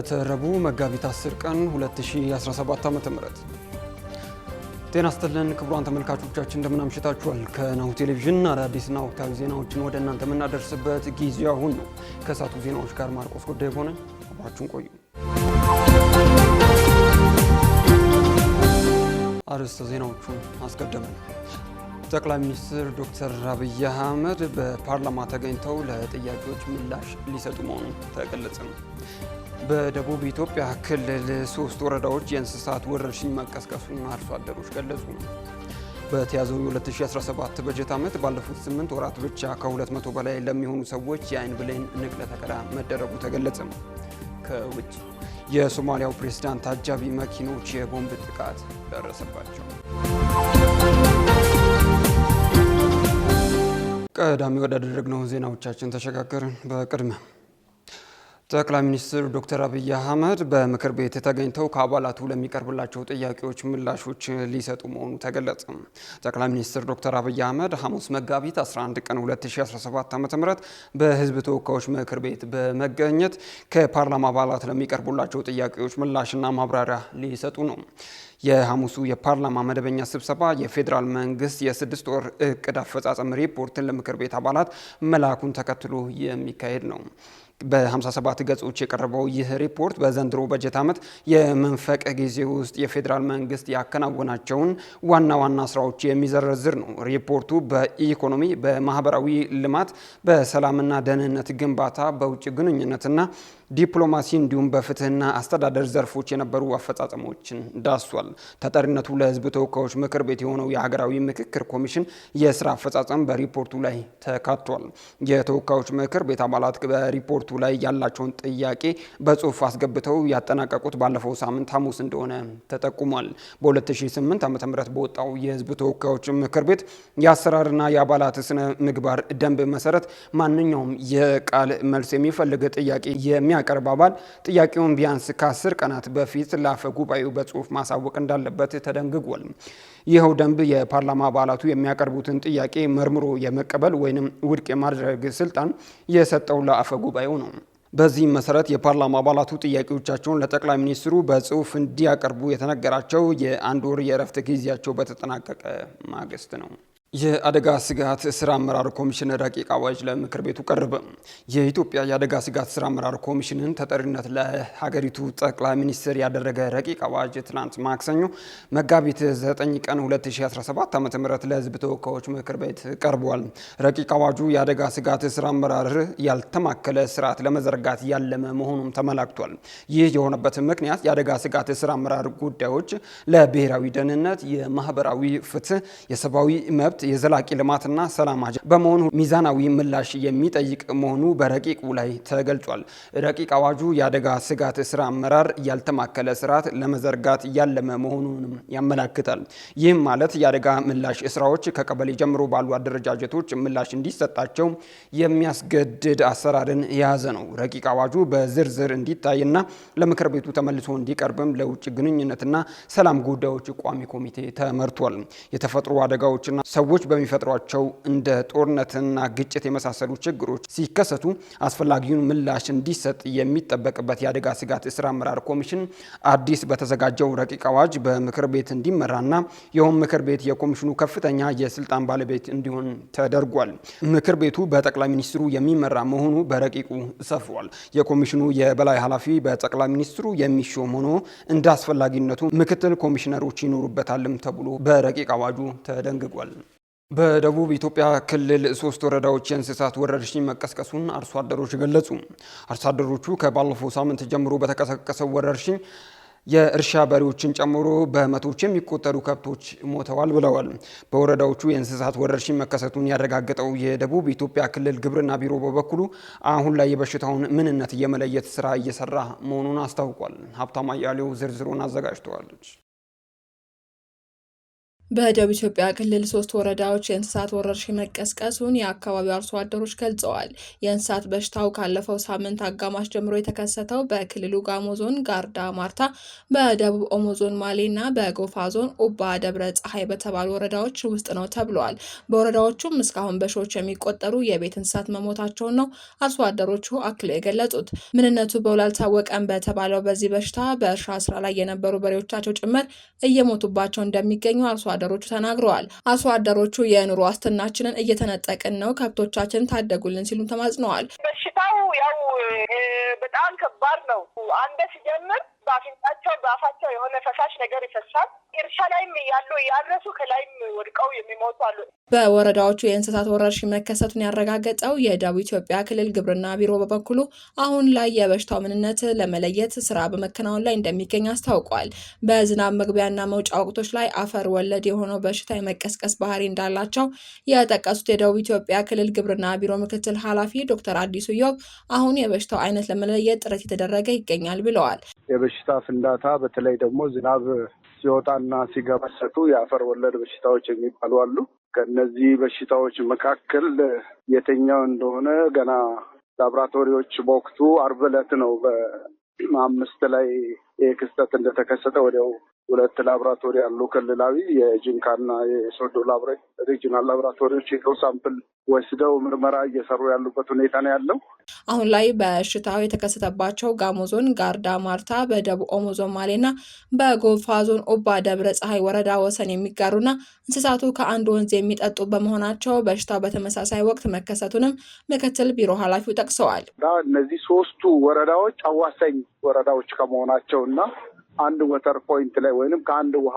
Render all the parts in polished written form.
ዕለተ ረቡዕ መጋቢት 10 ቀን 2017 ዓ.ም ጤና ይስጥልን ክቡራን ተመልካቾቻችን እንደምን አምሽታችኋል። ከናሁ ቴሌቪዥን አዳዲስና ወቅታዊ ዜናዎችን ወደ እናንተ የምናደርስበት ጊዜው አሁን ነው። ከሰዓቱ ዜናዎች ጋር ማርቆስ ጉዳይ ሆነ አብራችሁን ቆዩ። አርዕስተ ዜናዎቹን አስቀድመን ጠቅላይ ሚኒስትር ዶክተር አብይ አህመድ በፓርላማ ተገኝተው ለጥያቄዎች ምላሽ ሊሰጡ መሆኑ ተገለጸ። በደቡብ ኢትዮጵያ ክልል 3 ወረዳዎች የእንስሳት ወረርሽኝ መቀስቀሱን አርሶ አደሮች ገለጹ። በተያዘው የ2017 በጀት ዓመት ባለፉት 8 ወራት ብቻ ከ200 በላይ ለሚሆኑ ሰዎች የአይን ብሌን ንቅለ ተከላ መደረጉ ተገለጸ። ከውጭ የሶማሊያው ፕሬዝዳንት አጃቢ መኪኖች የቦምብ ጥቃት ደረሰባቸው። ቀዳሚ ወዳደረግነው ዜናዎቻችን ተሸጋገርን። በቅድሚያ ጠቅላይ ሚኒስትር ዶክተር አብይ አህመድ በምክር ቤት ተገኝተው ከአባላቱ ለሚቀርብላቸው ጥያቄዎች ምላሾች ሊሰጡ መሆኑ ተገለጸ። ጠቅላይ ሚኒስትር ዶክተር አብይ አህመድ ሐሙስ መጋቢት 11 ቀን 2017 ዓ.ም በሕዝብ ተወካዮች ምክር ቤት በመገኘት ከፓርላማ አባላት ለሚቀርቡላቸው ጥያቄዎች ምላሽና ማብራሪያ ሊሰጡ ነው። የሐሙሱ የፓርላማ መደበኛ ስብሰባ የፌዴራል መንግስት የ6 ወር እቅድ አፈጻጸም ሪፖርትን ለምክር ቤት አባላት መላኩን ተከትሎ የሚካሄድ ነው። በ57 ገጾች የቀረበው ይህ ሪፖርት በዘንድሮ በጀት ዓመት የመንፈቅ ጊዜ ውስጥ የፌዴራል መንግስት ያከናወናቸውን ዋና ዋና ስራዎች የሚዘረዝር ነው። ሪፖርቱ በኢኮኖሚ፣ በማህበራዊ ልማት፣ በሰላምና ደህንነት ግንባታ፣ በውጭ ግንኙነትና ዲፕሎማሲ እንዲሁም በፍትህና አስተዳደር ዘርፎች የነበሩ አፈጻጸሞችን ዳሷል። ተጠሪነቱ ለህዝብ ተወካዮች ምክር ቤት የሆነው የሀገራዊ ምክክር ኮሚሽን የስራ አፈጻጸም በሪፖርቱ ላይ ተካቷል። የተወካዮች ምክር ቤት አባላት በሪፖርቱ ላይ ያላቸውን ጥያቄ በጽሁፍ አስገብተው ያጠናቀቁት ባለፈው ሳምንት ሐሙስ እንደሆነ ተጠቁሟል። በ2008 ዓ.ም በወጣው የህዝብ ተወካዮች ምክር ቤት የአሰራርና የአባላት ስነ ምግባር ደንብ መሰረት ማንኛውም የቃል መልስ የሚፈልግ ጥያቄ የሚያቀርብ አባል ጥያቄውን ቢያንስ ከ10 ቀናት በፊት ለአፈ ጉባኤው በጽሁፍ ማሳወቅ እንዳለበት ተደንግጓል። ይኸው ደንብ የፓርላማ አባላቱ የሚያቀርቡትን ጥያቄ መርምሮ የመቀበል ወይንም ውድቅ የማድረግ ስልጣን የሰጠው ለአፈ ጉባኤው ነው። በዚህም መሰረት የፓርላማ አባላቱ ጥያቄዎቻቸውን ለጠቅላይ ሚኒስትሩ በጽሁፍ እንዲያቀርቡ የተነገራቸው የ1 ወር የእረፍት ጊዜያቸው በተጠናቀቀ ማግስት ነው። የአደጋ ስጋት ስራ አመራር ኮሚሽን ረቂቅ አዋጅ ለምክር ቤቱ ቀረበ። የኢትዮጵያ የአደጋ ስጋት ስራ አመራር ኮሚሽንን ተጠሪነት ለሀገሪቱ ጠቅላይ ሚኒስትር ያደረገ ረቂቅ አዋጅ ትናንት ማክሰኞ መጋቢት 9 ቀን 2017 ዓ.ም ለህዝብ ተወካዮች ምክር ቤት ቀርቧል። ረቂቅ አዋጁ የአደጋ ስጋት ስራ አመራር ያልተማከለ ስርዓት ለመዘርጋት ያለመ መሆኑም ተመላክቷል። ይህ የሆነበት ምክንያት የአደጋ ስጋት ስራ አመራር ጉዳዮች ለብሔራዊ ደህንነት፣ የማህበራዊ ፍትህ፣ የሰብአዊ መብት፣ የዘላቂ ልማትና ሰላም በመሆኑ ሚዛናዊ ምላሽ የሚጠይቅ መሆኑ በረቂቁ ላይ ተገልጿል። ረቂቅ አዋጁ የአደጋ ስጋት ስራ አመራር ያልተማከለ ስርዓት ለመዘርጋት ያለመ መሆኑንም ያመላክታል። ይህም ማለት የአደጋ ምላሽ ስራዎች ከቀበሌ ጀምሮ ባሉ አደረጃጀቶች ምላሽ እንዲሰጣቸው የሚያስገድድ አሰራርን የያዘ ነው። ረቂቅ አዋጁ በዝርዝር እንዲታይና ለምክር ቤቱ ተመልሶ እንዲቀርብም ለውጭ ግንኙነትና ሰላም ጉዳዮች ቋሚ ኮሚቴ ተመርቷል። የተፈጥሮ አደጋዎችና ሰዎች በሚፈጥሯቸው እንደ ጦርነትና ግጭት የመሳሰሉ ችግሮች ሲከሰቱ አስፈላጊውን ምላሽ እንዲሰጥ የሚጠበቅበት የአደጋ ስጋት ስራ አመራር ኮሚሽን አዲስ በተዘጋጀው ረቂቅ አዋጅ በምክር ቤት እንዲመራና ይኸውም ምክር ቤት የኮሚሽኑ ከፍተኛ የስልጣን ባለቤት እንዲሆን ተደርጓል። ምክር ቤቱ በጠቅላይ ሚኒስትሩ የሚመራ መሆኑ በረቂቁ ሰፍሯል። የኮሚሽኑ የበላይ ኃላፊ በጠቅላይ ሚኒስትሩ የሚሾም ሆኖ እንደ አስፈላጊነቱ ምክትል ኮሚሽነሮች ይኖሩበታልም ተብሎ በረቂቅ አዋጁ ተደንግጓል። በደቡብ ኢትዮጵያ ክልል 3 ወረዳዎች የእንስሳት ወረርሽኝ መቀስቀሱን አርሶ አደሮች ገለጹ። አርሶ አደሮቹ ከባለፈው ሳምንት ጀምሮ በተቀሰቀሰው ወረርሽኝ የእርሻ በሬዎችን ጨምሮ በመቶዎች የሚቆጠሩ ከብቶች ሞተዋል ብለዋል። በወረዳዎቹ የእንስሳት ወረርሽኝ መከሰቱን ያረጋገጠው የደቡብ ኢትዮጵያ ክልል ግብርና ቢሮ በበኩሉ አሁን ላይ የበሽታውን ምንነት የመለየት ስራ እየሰራ መሆኑን አስታውቋል። ሀብታማ ያሌው ዝርዝሩን አዘጋጅተዋለች። በደቡብ ኢትዮጵያ ክልል 3 ወረዳዎች የእንስሳት ወረርሽኝ መቀስቀሱን የአካባቢው አርሶ አደሮች ገልጸዋል። የእንስሳት በሽታው ካለፈው ሳምንት አጋማሽ ጀምሮ የተከሰተው በክልሉ ጋሞ ዞን ጋርዳ ማርታ፣ በደቡብ ኦሞ ዞን ማሌ እና በጎፋ ዞን ኡባ ደብረ ፀሐይ በተባሉ ወረዳዎች ውስጥ ነው ተብለዋል። በወረዳዎቹም እስካሁን በሺዎች የሚቆጠሩ የቤት እንስሳት መሞታቸውን ነው አርሶ አደሮቹ አክለው የገለጹት። ምንነቱ በውል አልታወቀም በተባለው በዚህ በሽታ በእርሻ ስራ ላይ የነበሩ በሬዎቻቸው ጭምር እየሞቱባቸው እንደሚገኙ አርሶ አደሮቹ ተናግረዋል። አርሶ አደሮቹ የኑሮ ዋስትናችንን እየተነጠቅን ነው፣ ከብቶቻችንን ታደጉልን ሲሉም ተማጽነዋል። በሽታው ያው በጣም ከባድ ነው። አንደ ሲጀምር በአፋቸው የሆነ ፈሳሽ ነገር ይፈሳል። እርሻ ላይም ያሉ ያረሱ ከላይም ወድቀው የሚሞቱ አሉ። በወረዳዎቹ የእንስሳት ወረርሽኝ መከሰቱን ያረጋገጠው የደቡብ ኢትዮጵያ ክልል ግብርና ቢሮ በበኩሉ አሁን ላይ የበሽታው ምንነት ለመለየት ስራ በመከናወን ላይ እንደሚገኝ አስታውቋል። በዝናብ መግቢያና መውጫ ወቅቶች ላይ አፈር ወለድ የሆነው በሽታ የመቀስቀስ ባህሪ እንዳላቸው የጠቀሱት የደቡብ ኢትዮጵያ ክልል ግብርና ቢሮ ምክትል ኃላፊ ዶክተር አዲሱ ዮብ አሁን የበሽታው አይነት ለመለየት ጥረት የተደረገ ይገኛል ብለዋል። የበሽታ ፍንዳታ በተለይ ደግሞ ዝናብ ሲወጣና ሲገባሰቱ የአፈር ወለድ በሽታዎች የሚባሉ አሉ። ከነዚህ በሽታዎች መካከል የትኛው እንደሆነ ገና ላብራቶሪዎች በወቅቱ ዓርብ ዕለት ነው በ5 ላይ ክስተት እንደተከሰተ ወዲያው 2 ላብራቶሪ ያሉ ክልላዊ የጂንካና የሶዶ ሪጂናል ላብራቶሪዎች ሄደው ሳምፕል ወስደው ምርመራ እየሰሩ ያሉበት ሁኔታ ነው ያለው። አሁን ላይ በሽታው የተከሰተባቸው ጋሞ ዞን ጋርዳ ማርታ፣ በደቡብ ኦሞ ዞን ማሌና በጎፋ ዞን ኡባ ደብረ ፀሐይ ወረዳ ወሰን የሚጋሩና እንስሳቱ ከአንድ ወንዝ የሚጠጡ በመሆናቸው በሽታው በተመሳሳይ ወቅት መከሰቱንም ምክትል ቢሮ ኃላፊው ጠቅሰዋል። እነዚህ 3ቱ ወረዳዎች አዋሳኝ ወረዳዎች ከመሆናቸው እና አንድ ወተር ፖይንት ላይ ወይንም ከአንድ ውሃ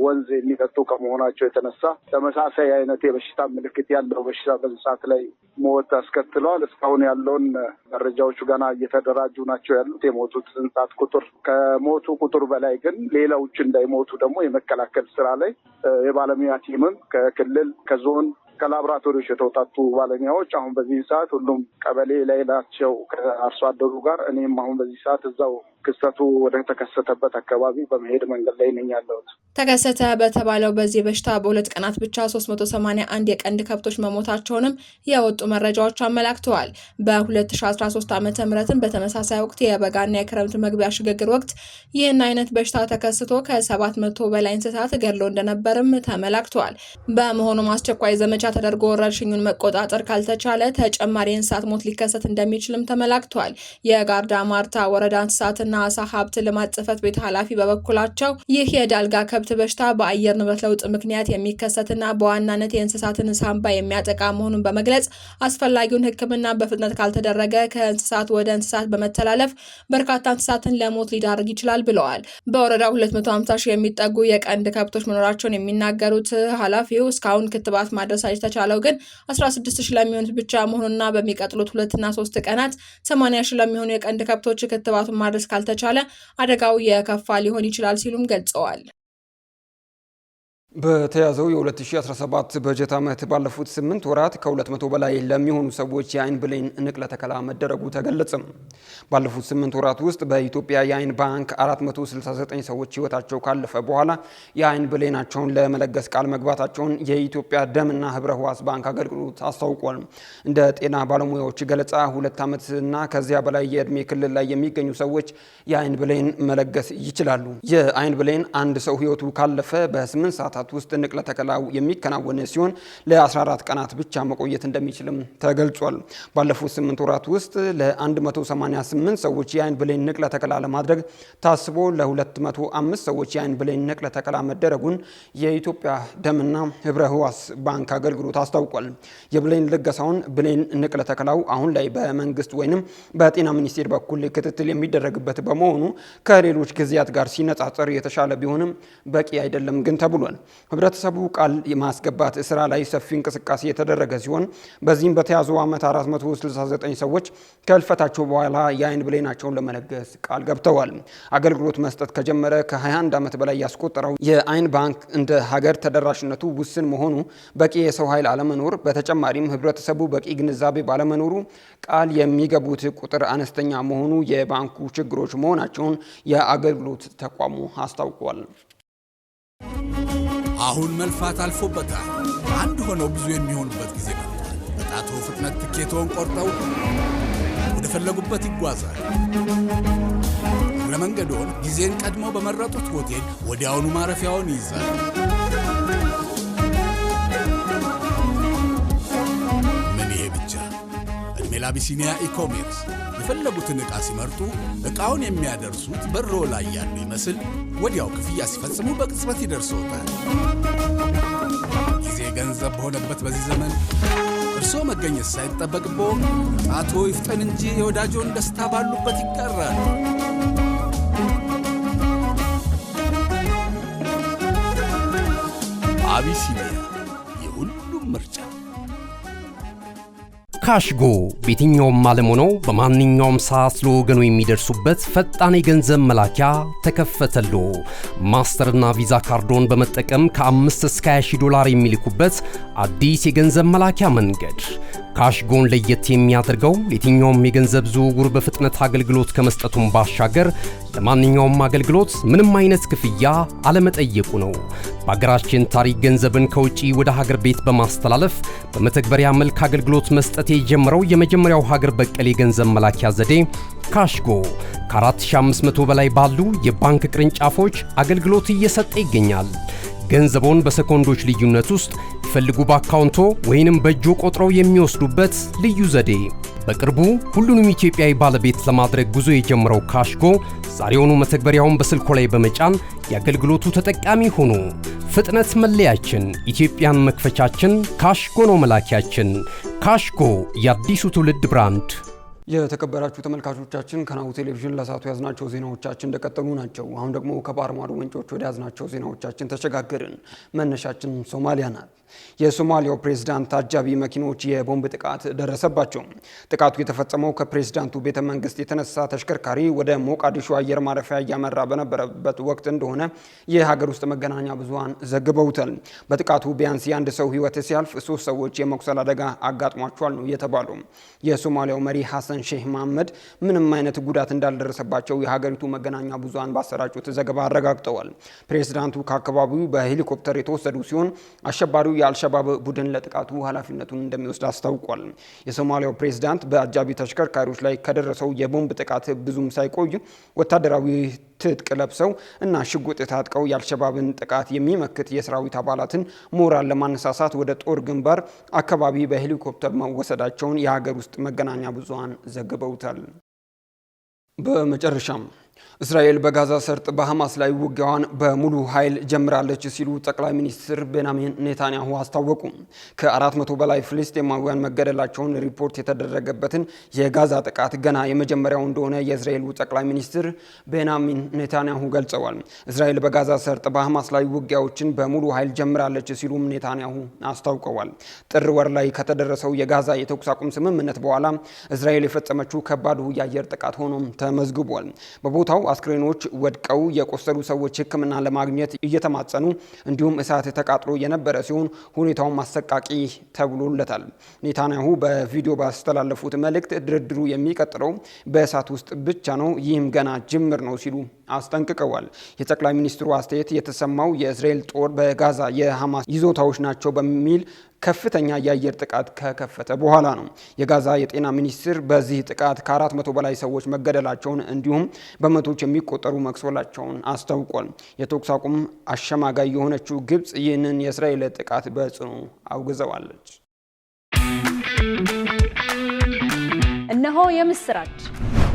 ወንዝ የሚጠጡ ከመሆናቸው የተነሳ ተመሳሳይ አይነት የበሽታ ምልክት ያለው በሽታ በእንስሳት ላይ ሞት አስከትለዋል። እስካሁን ያለውን መረጃዎቹ ገና እየተደራጁ ናቸው ያሉት። የሞቱት እንስሳት ቁጥር ከሞቱ ቁጥር በላይ ግን ሌላዎች እንዳይሞቱ ደግሞ የመከላከል ስራ ላይ የባለሙያ ቲምም ከክልል ከዞን ከላብራቶሪዎች የተውጣጡ ባለሙያዎች አሁን በዚህ ሰዓት ሁሉም ቀበሌ ላይ ናቸው ከአርሶ አደሩ ጋር። እኔም አሁን በዚህ ሰዓት እዛው ክስተቱ ወደ ተከሰተበት አካባቢ በመሄድ መንገድ ላይ ነኝ ያለሁት። ተከሰተ በተባለው በዚህ በሽታ በ2 ቀናት ብቻ 381 የቀንድ ከብቶች መሞታቸውንም የወጡ መረጃዎች አመላክተዋል። በ2013 ዓ.ም በተመሳሳይ ወቅት የበጋና የክረምት መግቢያ ሽግግር ወቅት ይህን አይነት በሽታ ተከስቶ ከ700 በላይ እንስሳት ገድሎ እንደነበርም ተመላክተዋል። በመሆኑም አስቸኳይ ዘመቻ ተደርጎ ወረርሽኙን መቆጣጠር ካልተቻለ ተጨማሪ የእንስሳት ሞት ሊከሰት እንደሚችልም ተመላክተዋል። የጋርዳ ማርታ ወረዳ እንስሳትና አሳ ሀብት ልማት ጽሕፈት ቤት ኃላፊ በበኩላቸው ይህ የዳልጋ ከብት በሽታ በአየር ንብረት ለውጥ ምክንያት የሚከሰትና በዋናነት የእንስሳትን ሳንባ የሚያጠቃ መሆኑን በመግለጽ አስፈላጊውን ሕክምና በፍጥነት ካልተደረገ ከእንስሳት ወደ እንስሳት በመተላለፍ በርካታ እንስሳትን ለሞት ሊዳርግ ይችላል ብለዋል። በወረዳው 250 ሺህ የሚጠጉ የቀንድ ከብቶች መኖራቸውን የሚናገሩት ኃላፊው እስካሁን ክትባት ማድረስ የተቻለው ግን 16 ሺህ ለሚሆኑት ብቻ መሆኑና በሚቀጥሉት 2 እና 3 ቀናት 80 ሺህ ለሚሆኑ የቀንድ ከብቶች ክትባቱን ማድረስ ካልተቻለ አደጋው የከፋ ሊሆን ይችላል ሲሉም ገልጸዋል። በተያዘው የ2017 በጀት ዓመት ባለፉት 8 ወራት ከ200 በላይ ለሚሆኑ ሰዎች የአይን ብሌን ንቅለ ተከላ መደረጉ ተገለጸ። ባለፉት 8 ወራት ውስጥ በኢትዮጵያ የአይን ባንክ 469 ሰዎች ሕይወታቸው ካለፈ በኋላ የአይን ብሌናቸውን ለመለገስ ቃል መግባታቸውን የኢትዮጵያ ደምና ህብረ ሕዋስ ባንክ አገልግሎት አስታውቋል። እንደ ጤና ባለሙያዎች ገለጻ 2 ዓመትና ከዚያ በላይ የዕድሜ ክልል ላይ የሚገኙ ሰዎች የአይን ብሌን መለገስ ይችላሉ። የአይን ብሌን አንድ ሰው ሕይወቱ ካለፈ በ8 ሰዓታት ውስጥ ንቅለ ተከላው የሚከናወን ሲሆን ለ14 ቀናት ብቻ መቆየት እንደሚችልም ተገልጿል። ባለፉት 8 ወራት ውስጥ ለ188 ሰዎች የአይን ብሌን ንቅለ ተከላ ለማድረግ ታስቦ ለ205 ሰዎች የአይን ብሌን ንቅለ ተከላ መደረጉን የኢትዮጵያ ደምና ህብረ ሕዋስ ባንክ አገልግሎት አስታውቋል። የብሌን ልገሳውን ብሌን ንቅለ ተከላው አሁን ላይ በመንግስት ወይንም በጤና ሚኒስቴር በኩል ክትትል የሚደረግበት በመሆኑ ከሌሎች ጊዜያት ጋር ሲነጻጸር የተሻለ ቢሆንም በቂ አይደለም ግን ተብሏል። ህብረተሰቡ ቃል የማስገባት ስራ ላይ ሰፊ እንቅስቃሴ የተደረገ ሲሆን በዚህም በተያዘው ዓመት 469 ሰዎች ከህልፈታቸው በኋላ የአይን ብሌናቸውን ለመለገስ ቃል ገብተዋል። አገልግሎት መስጠት ከጀመረ ከ21 ዓመት በላይ ያስቆጠረው የአይን ባንክ እንደ ሀገር ተደራሽነቱ ውስን መሆኑ፣ በቂ የሰው ኃይል አለመኖር፣ በተጨማሪም ህብረተሰቡ በቂ ግንዛቤ ባለመኖሩ ቃል የሚገቡት ቁጥር አነስተኛ መሆኑ የባንኩ ችግሮች መሆናቸውን የአገልግሎት ተቋሙ አስታውቋል። አሁን መልፋት አልፎበታል። አንድ ሆነው ብዙ የሚሆኑበት ጊዜ መጥቷል። በጣቶ ፍጥነት ትኬቶን ቆርጠው ወደ ፈለጉበት ይጓዛል። ለመንገዶን ጊዜን ቀድመው በመረጡት ሆቴል ወዲያውኑ ማረፊያውን ይይዛል። ምን ይሄ ብቻ! እድሜ ለአቢሲኒያ ኢኮሜርስ የፈለጉትን ዕቃ ሲመርጡ ዕቃውን የሚያደርሱት በሮ ላይ ያሉ ይመስል ወዲያው ክፍያ ሲፈጽሙ በቅጽበት ይደርሶታል። ጊዜ ገንዘብ በሆነበት በዚህ ዘመን እርስዎ መገኘት ሳይጠበቅቦ ጣቶ ይፍጠን እንጂ የወዳጆን ደስታ ባሉበት ይቀራል። አቢሲኒያ የሁሉም ምርጫ። ካሽጎ በየትኛውም ዓለም ሆነው በማንኛውም ሰዓት ለወገኑ የሚደርሱበት ፈጣን የገንዘብ መላኪያ ተከፈተሎ። ማስተርና ቪዛ ካርዶን በመጠቀም ከ5 እስከ 20 ዶላር የሚልኩበት አዲስ የገንዘብ መላኪያ መንገድ። ካሽጎን ለየት የሚያደርገው የትኛውም የገንዘብ ዝውውር በፍጥነት አገልግሎት ከመስጠቱም ባሻገር ለማንኛውም አገልግሎት ምንም አይነት ክፍያ አለመጠየቁ ነው። በሀገራችን ታሪክ ገንዘብን ከውጪ ወደ ሀገር ቤት በማስተላለፍ በመተግበሪያ መልክ አገልግሎት መስጠት የጀመረው የመጀመሪያው ሀገር በቀል የገንዘብ መላኪያ ዘዴ ካሽጎ ከ4500 በላይ ባሉ የባንክ ቅርንጫፎች አገልግሎት እየሰጠ ይገኛል። ገንዘቦን በሰኮንዶች ልዩነት ውስጥ ይፈልጉ በአካውንቶ ወይንም በእጆ ቆጥረው የሚወስዱበት ልዩ ዘዴ። በቅርቡ ሁሉንም ኢትዮጵያዊ ባለቤት ለማድረግ ጉዞ የጀመረው ካሽጎ ዛሬውኑ መተግበሪያውን በስልኮ ላይ በመጫን የአገልግሎቱ ተጠቃሚ ሆኑ። ፍጥነት መለያችን፣ ኢትዮጵያን መክፈቻችን፣ ካሽጎ ነው መላኪያችን። ካሽጎ የአዲሱ ትውልድ ብራንድ። የተከበራችሁ ተመልካቾቻችን ከናሁ ቴሌቪዥን ለሰዓቱ ያዝናቸው ዜናዎቻችን እንደቀጠሉ ናቸው። አሁን ደግሞ ከባህር ማዶ ምንጮች ወደ ያዝናቸው ዜናዎቻችን ተሸጋገርን። መነሻችን ሶማሊያ ናት። የሶማሊያው ፕሬዝዳንት አጃቢ መኪኖች የቦምብ ጥቃት ደረሰባቸው። ጥቃቱ የተፈጸመው ከፕሬዝዳንቱ ቤተ መንግስት የተነሳ ተሽከርካሪ ወደ ሞቃዲሾ አየር ማረፊያ እያመራ በነበረበት ወቅት እንደሆነ የሀገር ውስጥ መገናኛ ብዙሃን ዘግበውታል። በጥቃቱ ቢያንስ የአንድ ሰው ሕይወት ሲያልፍ 3 ሰዎች የመቁሰል አደጋ አጋጥሟቸዋል ነው የተባለው። የሶማሊያው መሪ ሐሰን ሼህ መሐመድ ምንም አይነት ጉዳት እንዳልደረሰባቸው የሀገሪቱ መገናኛ ብዙሃን ባሰራጩት ዘገባ አረጋግጠዋል። ፕሬዝዳንቱ ከአካባቢው በሄሊኮፕተር የተወሰዱ ሲሆን አሸባሪው የአልሸባብ ቡድን ለጥቃቱ ኃላፊነቱን እንደሚወስድ አስታውቋል። የሶማሊያው ፕሬዝዳንት በአጃቢ ተሽከርካሪዎች ላይ ከደረሰው የቦምብ ጥቃት ብዙም ሳይቆይ ወታደራዊ ትጥቅ ለብሰው እና ሽጉጥ ታጥቀው የአልሸባብን ጥቃት የሚመክት የሰራዊት አባላትን ሞራል ለማነሳሳት ወደ ጦር ግንባር አካባቢ በሄሊኮፕተር መወሰዳቸውን የሀገር ውስጥ መገናኛ ብዙሃን ዘግበውታል። በመጨረሻም እስራኤል በጋዛ ሰርጥ በሐማስ ላይ ውጊያዋን በሙሉ ኃይል ጀምራለች ሲሉ ጠቅላይ ሚኒስትር ቤንያሚን ኔታንያሁ አስታወቁ። ከ400 በላይ ፍልስጤማውያን መገደላቸውን ሪፖርት የተደረገበትን የጋዛ ጥቃት ገና የመጀመሪያው እንደሆነ የእስራኤሉ ጠቅላይ ሚኒስትር ቤንያሚን ኔታንያሁ ገልጸዋል። እስራኤል በጋዛ ሰርጥ በሐማስ ላይ ውጊያዎችን በሙሉ ኃይል ጀምራለች ሲሉም ኔታንያሁ አስታውቀዋል። ጥር ወር ላይ ከተደረሰው የጋዛ የተኩስ አቁም ስምምነት በኋላ እስራኤል የፈጸመችው ከባዱ የአየር ጥቃት ሆኖም ተመዝግቧል። በቦታው አስክሬኖች ወድቀው የቆሰሉ ሰዎች ሕክምና ለማግኘት እየተማጸኑ እንዲሁም እሳት ተቃጥሎ የነበረ ሲሆን ሁኔታው አሰቃቂ ተብሎለታል። ኔታንያሁ በቪዲዮ ባስተላለፉት መልእክት ድርድሩ የሚቀጥለው በእሳት ውስጥ ብቻ ነው፣ ይህም ገና ጅምር ነው ሲሉ አስጠንቅቀዋል። የጠቅላይ ሚኒስትሩ አስተያየት የተሰማው የእስራኤል ጦር በጋዛ የሐማስ ይዞታዎች ናቸው በሚል ከፍተኛ የአየር ጥቃት ከከፈተ በኋላ ነው። የጋዛ የጤና ሚኒስትር በዚህ ጥቃት ከ400 በላይ ሰዎች መገደላቸውን እንዲሁም በመቶዎች የሚቆጠሩ መቁሰላቸውን አስታውቋል። የተኩስ አቁም አሸማጋይ የሆነችው ግብጽ ይህንን የእስራኤል ጥቃት በጽኑ አውግዘዋለች። እነሆ የምስራች!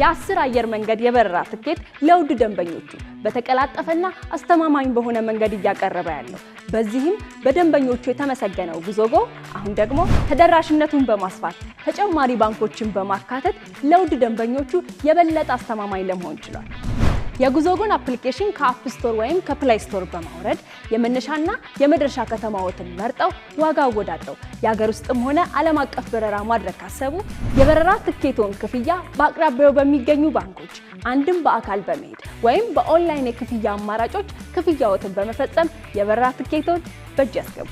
የ10 አየር መንገድ የበረራ ትኬት ለውድ ደንበኞቹ በተቀላጠፈና አስተማማኝ በሆነ መንገድ እያቀረበ ያለው። በዚህም በደንበኞቹ የተመሰገነው ጉዞጎ አሁን ደግሞ ተደራሽነቱን በማስፋት ተጨማሪ ባንኮችን በማካተት ለውድ ደንበኞቹ የበለጠ አስተማማኝ ለመሆን ችሏል። የጉዞጎን አፕሊኬሽን ከአፕ ስቶር ወይም ከፕላይ ስቶር በማውረድ የመነሻና የመድረሻ ከተማዎትን መርጠው ዋጋ አወዳድረው የሀገር ውስጥም ሆነ ዓለም አቀፍ በረራ ማድረግ ካሰቡ የበረራ ትኬቶን ክፍያ በአቅራቢያው በሚገኙ ባንኮች አንድም በአካል በመሄድ ወይም በኦንላይን የክፍያ አማራጮች ክፍያዎትን በመፈጸም የበረራ ትኬቶን በእጅ ያስገቡ።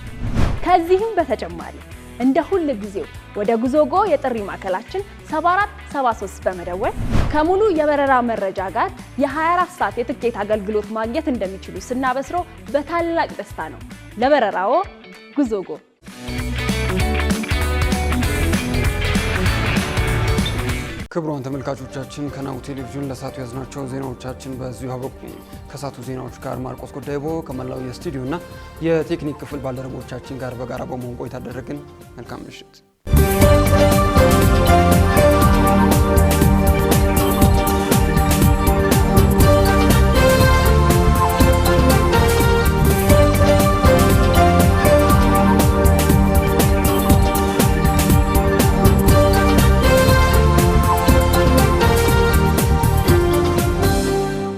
ከዚህም በተጨማሪ እንደ ሁሉ ጊዜው ወደ ጉዞጎ የጥሪ ማዕከላችን 7473 በመደወል ከሙሉ የበረራ መረጃ ጋር የ24 ሰዓት የትኬት አገልግሎት ማግኘት እንደሚችሉ ስናበስሮ በታላቅ ደስታ ነው። ለበረራዎ ጉዞጎ። ክቡራን ተመልካቾቻችን ከናሁ ቴሌቪዥን ለሳቱ ያዝናቸው ዜናዎቻችን በዚሁ አበቁ። ከሳቱ ዜናዎች ጋር ማርቆስ ጉዳይቦ ከመላው የስቱዲዮና የቴክኒክ ክፍል ባልደረቦቻችን ጋር በጋራ በመሆን ቆይታ አደረግን። መልካም ምሽት።